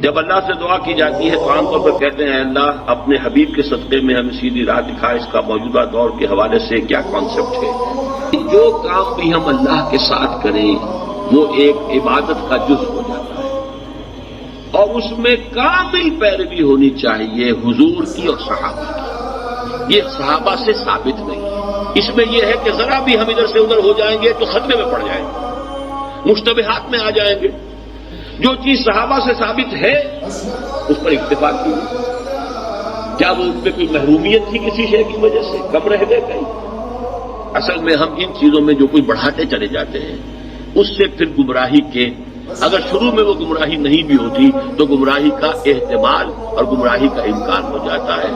جب اللہ سے دعا کی جاتی ہے تو عام طور پر کہتے ہیں اللہ اپنے حبیب کے صدقے میں ہمیں سیدھی راہ دکھا، اس کا موجودہ دور کے حوالے سے کیا کانسیپٹ ہے؟ جو کام بھی ہم اللہ کے ساتھ کریں وہ ایک عبادت کا جز ہو جاتا ہے، اور اس میں کامل پیروی ہونی چاہیے حضور کی اور صحابہ کی۔ یہ صحابہ سے ثابت نہیں ہے۔ اس میں یہ ہے کہ ذرا بھی ہم ادھر سے ادھر ہو جائیں گے تو خطرے میں پڑ جائیں گے، مشتبہات میں آ جائیں گے۔ جو چیز صحابہ سے ثابت ہے اس پر اتفاق کی، کیا وہ اس پہ کوئی محرومیت تھی کسی شے کی وجہ سے؟ کم رہ گئے کہیں؟ اصل میں ہم ان چیزوں میں جو کوئی بڑھاتے چلے جاتے ہیں اس سے پھر گمراہی کے، اگر شروع میں وہ گمراہی نہیں بھی ہوتی تو گمراہی کا احتمال اور گمراہی کا امکان ہو جاتا ہے۔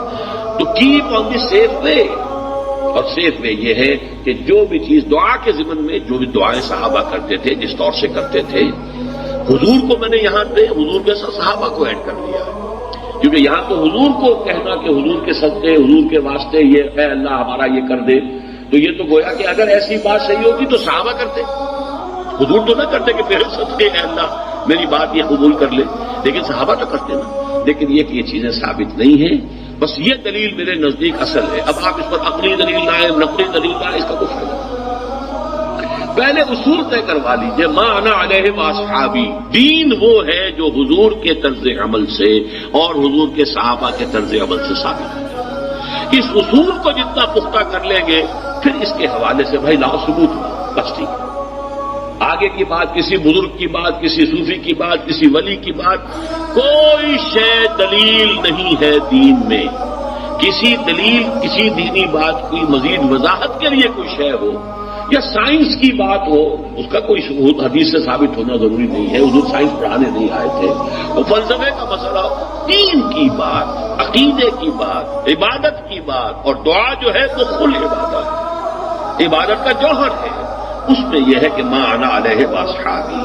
تو کیپ آن دی سیف وے، اور سیف وے یہ ہے کہ جو بھی چیز دعا کے ضمن میں جو بھی دعائیں صحابہ کرتے تھے جس طور سے کرتے تھے، حضور کو میں نے یہاں پہ حضور کے ساتھ صحابہ کو ایڈ کر دیا ہے، کیونکہ یہاں تو حضور کو کہنا کہ حضور کے صدقے حضور کے واسطے یہ اے اللہ ہمارا یہ کر دے، تو یہ تو گویا کہ اگر ایسی بات صحیح ہوتی تو صحابہ کرتے، حضور تو نہ کرتے کہ میرے صدقے اے اللہ میری بات یہ قبول کر لے، لیکن صحابہ تو کرتے نا۔ لیکن یہ کہ یہ چیزیں ثابت نہیں ہیں، بس یہ دلیل میرے نزدیک اصل ہے۔ اب آپ اس پر عقلی دلیل لائیں نقلی دلیل لائیں، اس کا کوئی فائدہ نہیں۔ پہلے اصول طے کروا لیجیے، ما انا علیہ واصحابی، دین وہ ہے جو حضور کے طرز عمل سے اور حضور کے صحابہ کے طرز عمل سے ثابت ہے۔ اس اصول کو جتنا پختہ کر لیں گے پھر اس کے حوالے سے بھائی لاؤ ثبوت بس ٹھیک ہے۔ آگے کی بات، کسی بزرگ کی بات، کسی صوفی کی بات، کسی ولی کی بات، کوئی شے دلیل نہیں ہے دین میں۔ کسی دلیل کسی دینی بات کی مزید وضاحت کے لیے کوئی شے ہو یا سائنس کی بات ہو، اس کا کوئی حدیث سے ثابت ہونا ضروری نہیں ہے، حضور سائنس پڑھانے نہیں آئے تھے۔ وہ فلسفے کا مسئلہ ہو، دین کی بات، عقیدے کی بات، عبادت کی بات، اور دعا جو ہے وہ کل عبادت ہے، عبادت کا جوہر ہے، اس میں یہ ہے کہ ما انا علیہ واصحابی۔